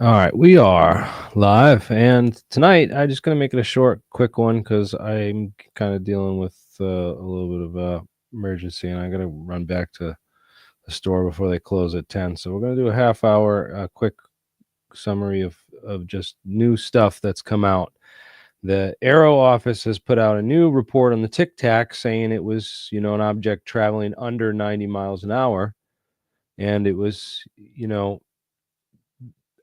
All right, we are live, and tonight I'm just gonna make it a short, quick one because I'm kind of dealing with a little bit of a emergency, and I gotta run back to the store before they close at 10. So we're gonna do a half hour, quick summary of just new stuff that's come out. The Aero office has put out a new report on the Tic Tac, saying it was, an object traveling under 90 miles an hour, and it was,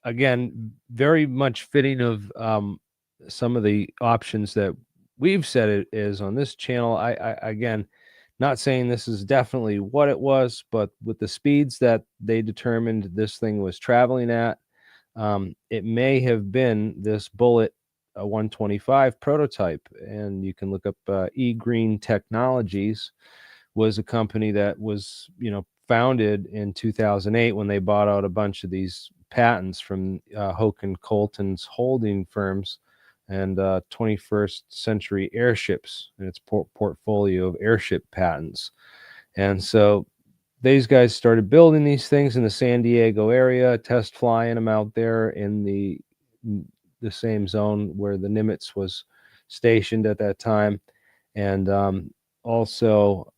again, very much fitting of some of the options that we've said it is on this channel. I again, not saying this is definitely what it was, but with the speeds that they determined this thing was traveling at, it may have been this Bullet 125 prototype. And you can look up E-Green Technologies was a company that was, founded in 2008 when they bought out a bunch of these patents from Hoke and Colton's holding firms and 21st Century Airships and its portfolio of airship patents. And so these guys started building these things in the San Diego area, test flying them out there in the same zone where the Nimitz was stationed at that time, and also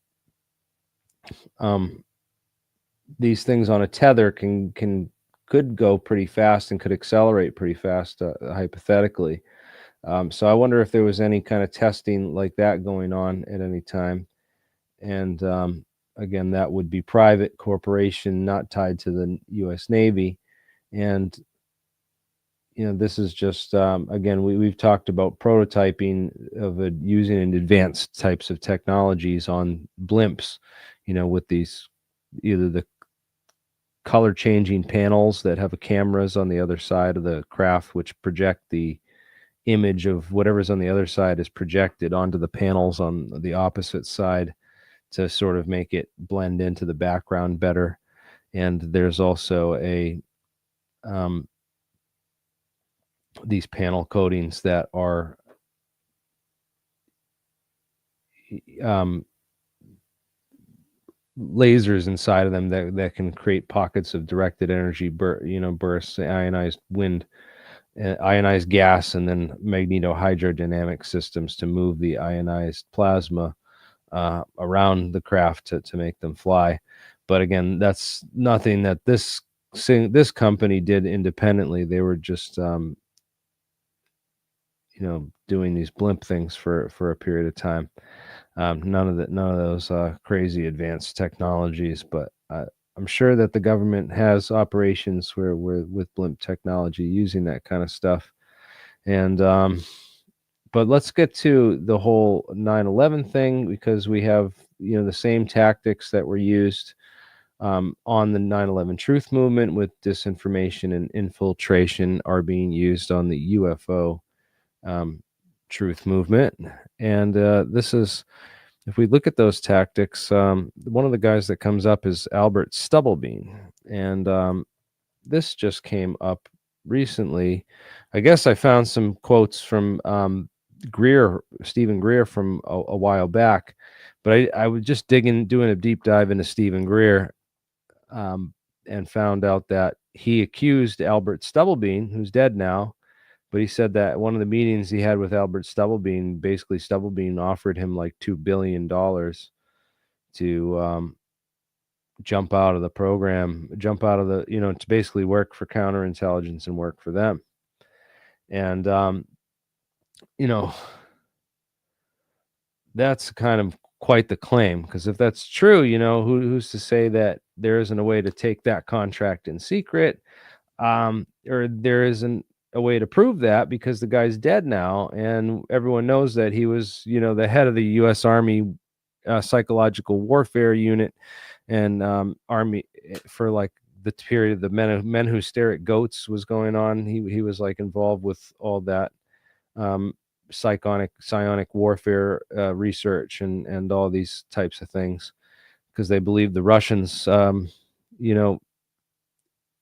these things on a tether could go pretty fast and could accelerate pretty fast, hypothetically. So I wonder if there was any kind of testing like that going on at any time. And again, that would be private corporation, not tied to the U.S. Navy. And this is just again, we've talked about prototyping of using advanced types of technologies on blimps, with these either the color changing panels that have cameras on the other side of the craft, which project the image of whatever's on the other side is projected onto the panels on the opposite side to sort of make it blend into the background better. And there's also these panel coatings that are lasers inside of them that can create pockets of directed energy bursts, ionized wind, ionized gas, and then magnetohydrodynamic systems to move the ionized plasma around the craft to make them fly. But again, that's nothing that this company did independently. They were just doing these blimp things for a period of time. None of those crazy advanced technologies, but I'm sure that the government has operations where with blimp technology using that kind of stuff. And but let's get to the whole 9/11 thing, because we have the same tactics that were used on the 9/11 truth movement with disinformation and infiltration are being used on the UFO truth movement. And this is, if we look at those tactics, one of the guys that comes up is Albert Stubblebean. And this just came up recently. I guess I found some quotes from Stephen Greer from a while back, but I was just doing a deep dive into Stephen Greer, and found out that he accused Albert Stubblebean, who's dead now, but he said that one of the meetings he had with Albert Stubblebean, basically Stubblebean offered him like $2 billion to jump out of the program, jump out of the, to basically work for counterintelligence and work for them. And, that's kind of quite the claim, because if that's true, who's to say that there isn't a way to take that contract in secret, or there isn't a way to prove that, because the guy's dead now and everyone knows that he was, the head of the U.S. Army psychological warfare unit and Army for like the period of the men who stare at goats was going on. He was like involved with all that psionic warfare research and all these types of things, because they believe the Russians, a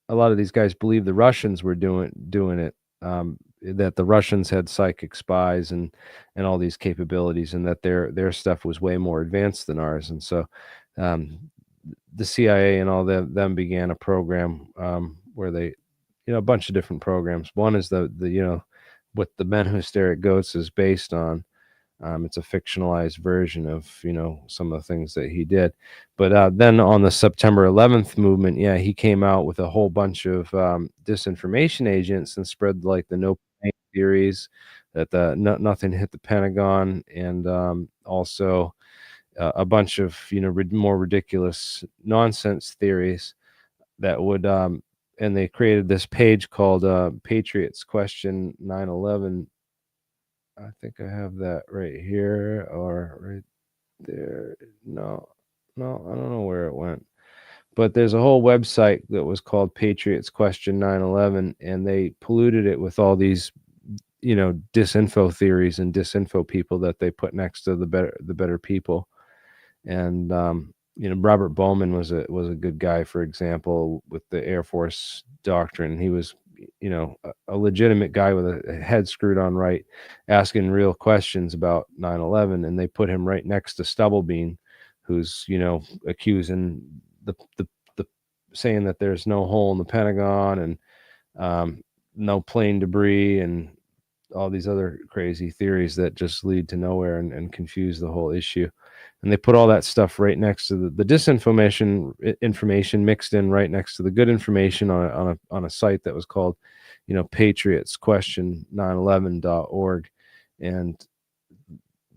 lot of these guys believe the Russians were doing it, that the Russians had psychic spies and all these capabilities, and that their stuff was way more advanced than ours. And so the CIA and all them began a program where they a bunch of different programs. One is the what The Men Who Stare at Goats is based on. It's a fictionalized version of some of the things that he did. But then on the September 11th movement, yeah, he came out with a whole bunch of disinformation agents and spread like the no plane theories, that nothing hit the Pentagon, and also a bunch of more ridiculous nonsense theories that would and they created this page called Patriots Question 9/11. I think I have that right here or right there. No, I don't know where it went. But there's a whole website that was called Patriots Question 9/11, and they polluted it with all these, disinfo theories and disinfo people that they put next to the better people. And Robert Bowman was a good guy, for example, with the Air Force doctrine. He was a legitimate guy with a head screwed on right, asking real questions about 9/11, and they put him right next to Stubblebean, who's accusing the saying that there's no hole in the Pentagon, and no plane debris, and all these other crazy theories that just lead to nowhere and confuse the whole issue. And they put all that stuff right next to the disinformation information mixed in right next to the good information on a site that was called, Patriots Question 911.org. And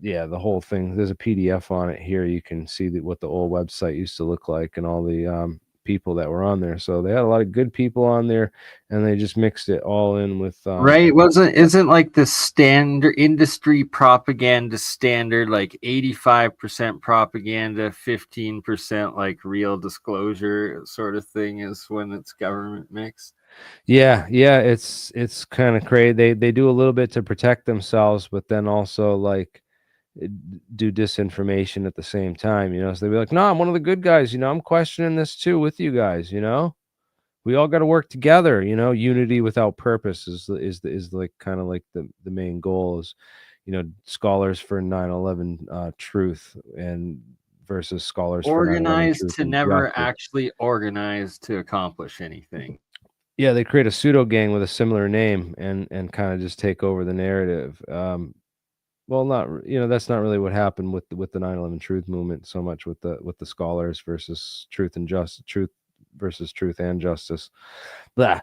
yeah, the whole thing, there's a PDF on it here. You can see what the old website used to look like and all the people that were on there. So they had a lot of good people on there, and they just mixed it all in with right. Isn't like the standard industry propaganda standard like 85% propaganda, 15% like real disclosure sort of thing is when it's government mixed? Yeah, it's kind of crazy. They do a little bit to protect themselves, but then also like do disinformation at the same time. So they'd be like, "No, I'm one of the good guys. I'm questioning this too with you guys. We all got to work together. Unity without purpose is like kind of like the main goal is, scholars for 9/11 truth and versus scholars for 9/11 Organized truth to and never justice. actually organize to accomplish anything. Yeah, they create a pseudo gang with a similar name and kind of just take over the narrative. Well, that's not really what happened with the 9/11 truth movement so much with the scholars versus truth versus truth and justice. Blah.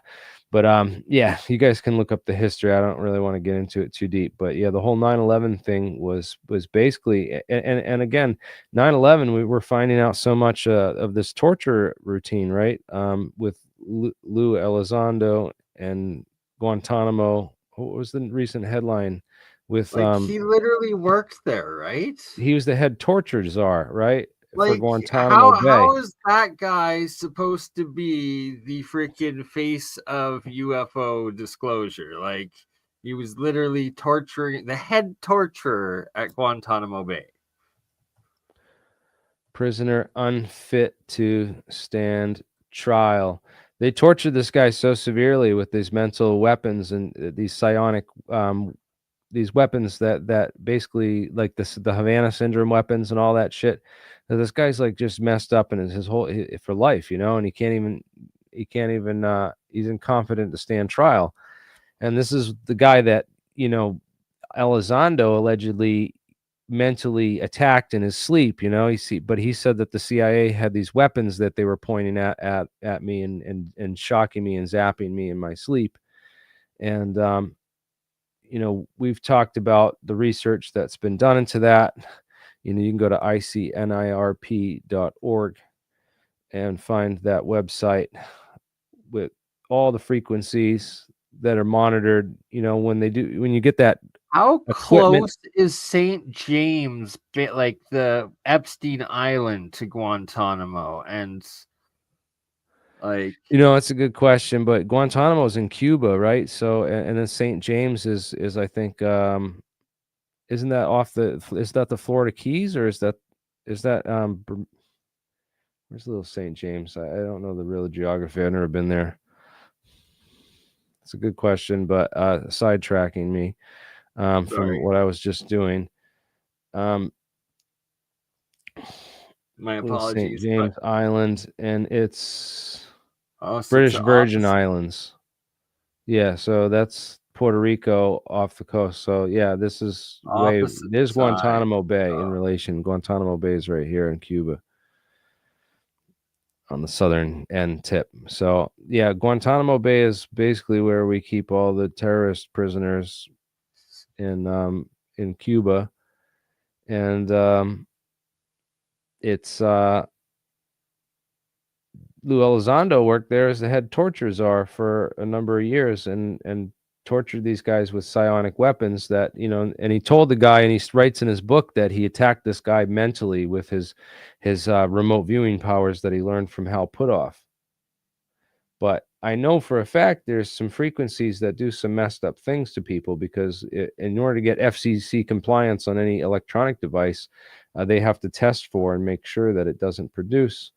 But yeah, you guys can look up the history. I don't really want to get into it too deep, but yeah, the whole 9/11 thing was basically, and again, 9/11, we were finding out so much of this torture routine, right? With Lou Elizondo and Guantanamo. What was the recent headline with Like he literally worked there, right? he was the head torture czar, right? For Like Guantanamo Bay. how is that guy supposed to be the freaking face of UFO disclosure? Like he was literally torturing the head torturer at Guantanamo Bay. Prisoner unfit to stand trial. They tortured this guy so severely with these mental weapons and these psionic these weapons that basically like the Havana syndrome weapons and all that shit. That this guy's like just messed up in his whole for life, and he can't even he's incompetent to stand trial. And this is the guy that Elizondo allegedly mentally attacked in his sleep. But he said that the CIA had these weapons that they were pointing at me and shocking me and zapping me in my sleep. And we've talked about the research that's been done into that. You can go to icnirp.org and find that website with all the frequencies that are monitored. When you get that How equipment. close is St. James, like the Epstein Island, to Guantanamo? And like, It's a good question, but Guantanamo is in Cuba, right? So, and then St. James is I think, isn't that is that the Florida Keys, or is that where's little St. James? I don't know the real geography. I've never been there. It's a good question, but sidetracking me from what I was just doing. My Little St. apologies, but James Island, and it's oh, so it's British the Virgin opposite. Islands. Yeah, so that's Puerto Rico off the coast. So yeah, this is Opposite there's side. Guantanamo Bay in relation. Guantanamo Bay is right here in Cuba on the southern end tip. So yeah, Guantanamo Bay is basically where we keep all the terrorist prisoners in Cuba, and it's Lou Elizondo worked there as the head torture czar for a number of years, and tortured these guys with psionic weapons. That and he told the guy, and he writes in his book that he attacked this guy mentally with his remote viewing powers that he learned from Hal Puthoff. But I know for a fact there's some frequencies that do some messed up things to people, because in order to get FCC compliance on any electronic device, they have to test for and make sure that it doesn't produce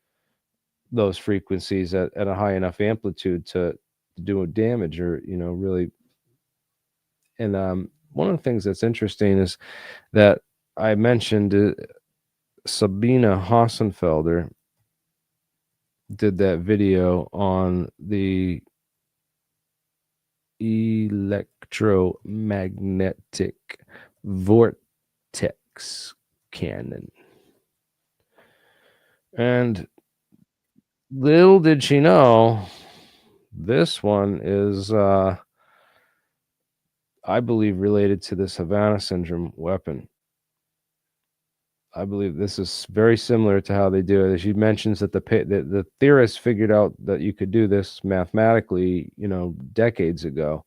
those frequencies at a high enough amplitude to do damage, or really. And one of the things that's interesting is that I mentioned Sabina Hassenfelder did that video on the electromagnetic vortex cannon, and little did she know, this one is I believe related to this Havana syndrome weapon. I believe this is very similar to how they do it. As she mentions that the theorists figured out that you could do this mathematically, decades ago,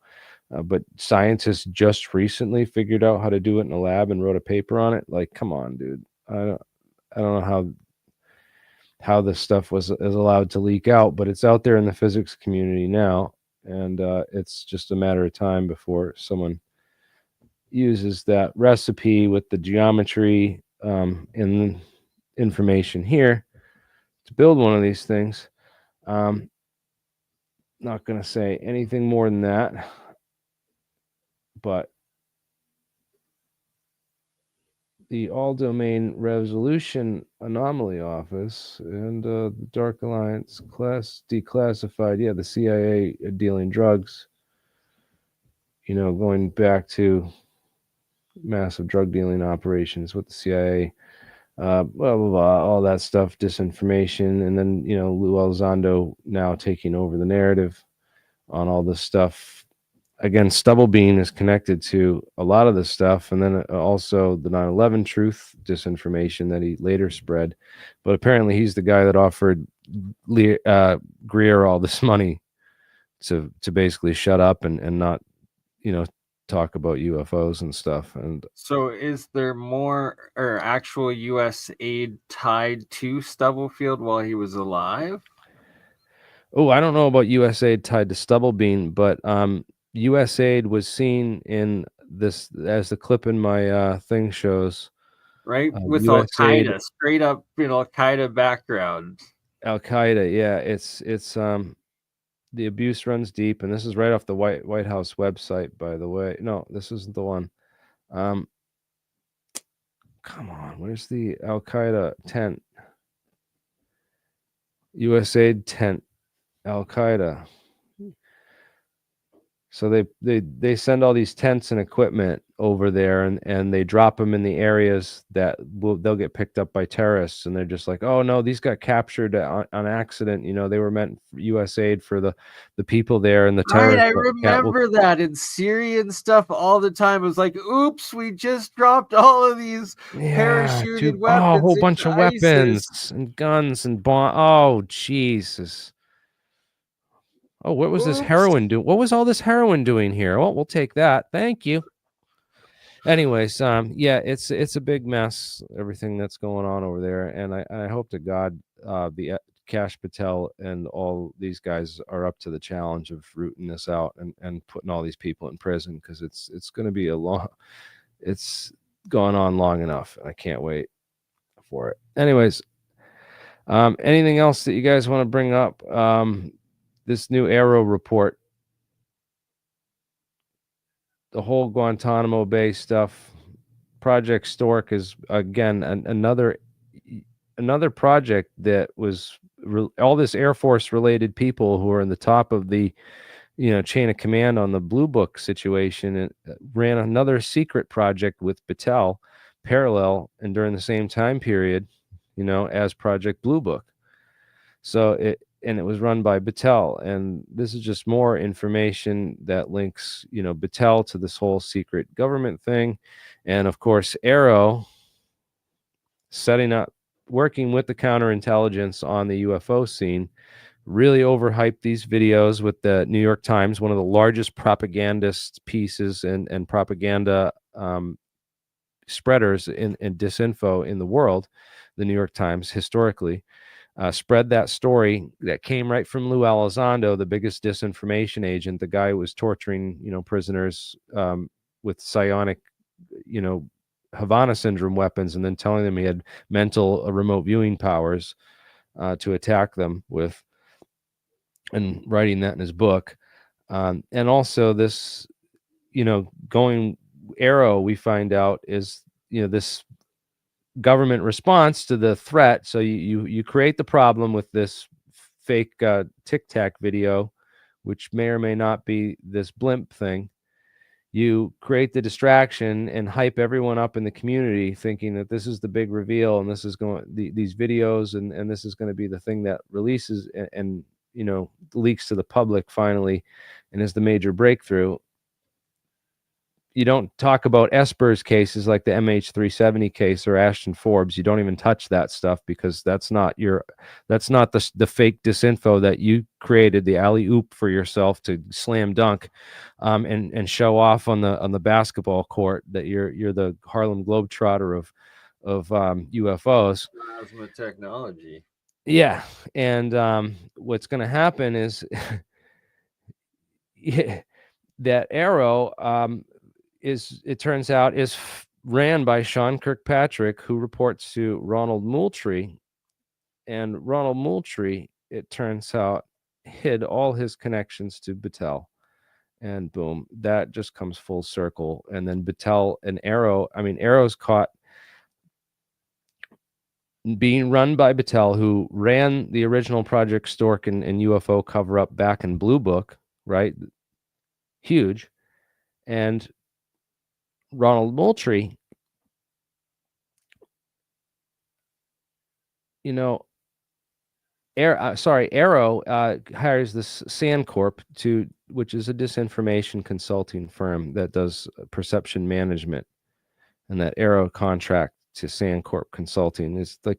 but scientists just recently figured out how to do it in a lab and wrote a paper on it. Like, come on, dude. I don't know how this stuff is allowed to leak out, but it's out there in the physics community now, and it's just a matter of time before someone uses that recipe with the geometry and information here to build one of these things. Not going to say anything more than that, but the All Domain Resolution Anomaly Office and the Dark Alliance Declassified, yeah, the CIA dealing drugs, going back to massive drug dealing operations with the CIA, blah blah blah, all that stuff, disinformation, and then Lou Elizondo now taking over the narrative on all this stuff. Again, Stubblebean is connected to a lot of this stuff, and then also the 9/11 truth disinformation that he later spread. But apparently, he's the guy that offered Greer all this money to basically shut up and not talk about UFOs and stuff. And So is there more or actual US aid tied to Stubblefield while he was alive? oh, I don't know about USAID tied to Stubblebean, but USAID was seen in this, as the clip in my thing shows. Right? With USAID, Al-Qaeda, straight up Al-Qaeda background. Al-Qaeda, yeah, it's the abuse runs deep, and this is right off the White House website, by the way. No, this isn't the one. Come on, where's the Al-Qaeda tent? USAID tent, Al-Qaeda. So they send all these tents and equipment over there, and they drop them in the areas that they'll get picked up by terrorists, and they're just like, oh no, these got captured on accident. They were meant for USAID for the people there, and the Right, terrorists I remember that in Syrian stuff all the time. It was like, oops, we just dropped all of these yeah, parachuted a weapons whole into bunch of ISIS. weapons and guns and bomb. Oh Jesus. Oh, what was this Oops. heroin doing? What was all this heroin doing here? Oh, we'll take that. Thank you. Anyways, yeah, it's a big mess, everything that's going on over there, and I hope to God the Cash Patel and all these guys are up to the challenge of rooting this out and putting all these people in prison, because it's going to be it's gone on long enough, and I can't wait for it. Anyways, anything else that you guys want to bring up? This new Arrow report, the whole Guantanamo Bay stuff. Project Stork is again another project that was all this Air Force related people who are in the top of the chain of command on the Blue Book situation, and ran another secret project with Battelle parallel and during the same time period, as Project Blue Book. So it was run by Battelle, and this is just more information that links, Battelle to this whole secret government thing. And of course, Arrow working with the counterintelligence on the UFO scene, really overhyped these videos with the New York Times, one of the largest propagandist pieces and propaganda spreaders in disinfo in the world. The New York Times historically spread that story that came right from Lou Elizondo, the biggest disinformation agent, the guy who was torturing, prisoners with psionic, Havana syndrome weapons, and then telling them he had mental remote viewing powers to attack them with, and writing that in his book. And also this, going Arrow, we find out is, this government response to the threat. So you create the problem with this fake Tic Tac video, which may or may not be this blimp thing. You create the distraction and hype everyone up in the community, thinking that this is the big reveal, and this is these videos, and this is going to be the thing that releases and leaks to the public finally, and is the major breakthrough. You don't talk about Esper's cases like the MH370 case or Ashton Forbes. You don't even touch that stuff, because that's not the fake disinfo that you created, the alley oop for yourself to slam dunk, and show off on the basketball court that you're the Harlem Globetrotter of UFOs. Plasma technology. Yeah, and what's going to happen is that Arrow it turns out, is ran by Sean Kirkpatrick, who reports to Ronald Moultrie. And Ronald Moultrie, it turns out, hid all his connections to Battelle. And boom, that just comes full circle. And then Battelle and Arrow's caught being run by Battelle, who ran the original Project Stork and UFO cover-up back in Blue Book, right? Huge. And Ronald Moultrie, Arrow hires this Sandcorp which is a disinformation consulting firm that does perception management, and that Arrow contract to Sandcorp Consulting is like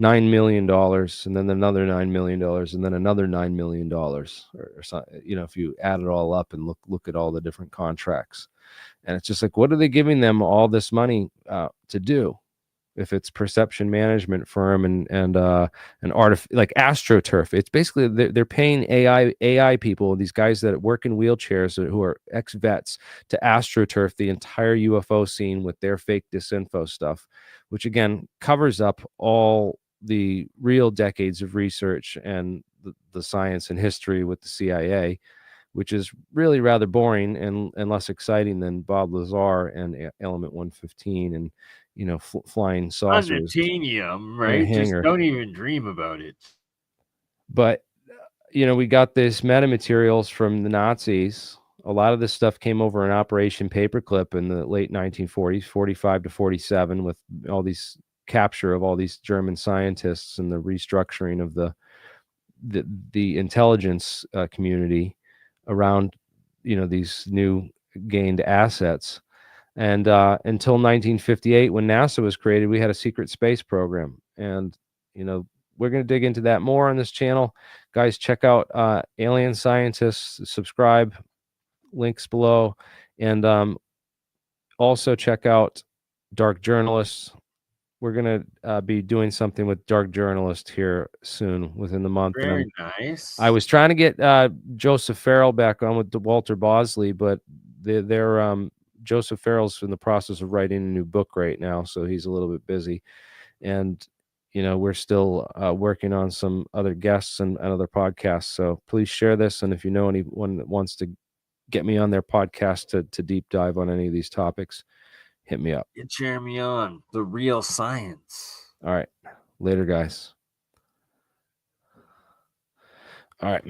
$9 million, and then another $9 million, and then another $9 million, or something. If you add it all up and look at all the different contracts, and it's just like, what are they giving them all this money to do? If it's perception management firm and like AstroTurf, it's basically they're paying AI people, these guys that work in wheelchairs who are ex-vets, to AstroTurf the entire UFO scene with their fake disinfo stuff, which again covers up all the real decades of research and the science and history with the CIA, which is really rather boring and less exciting than Bob Lazar and Element 115 and flying saucers. Unobtainium, right? Just don't even dream about it. But we got this metamaterials from the Nazis. A lot of this stuff came over in Operation Paperclip in the late 1940s, 45 to 47, with all these capture of all these German scientists and the restructuring of the intelligence community around these new gained assets. And until 1958, when NASA was created, we had a secret space program. And we're going to dig into that more on this channel. Guys, check out Alien Scientists, subscribe, links below. And also check out Dark Journalists. We're going to be doing something with Dark Journalist here soon, within the month. Very nice. I was trying to get Joseph Farrell back on with Walter Bosley, but they're Joseph Farrell's in the process of writing a new book right now, so he's a little bit busy. And we're still working on some other guests and other podcasts. So please share this, and if you know anyone that wants to get me on their podcast to deep dive on any of these topics, hit me up. Cheer me on. The real science. All right. Later, guys. All right, man.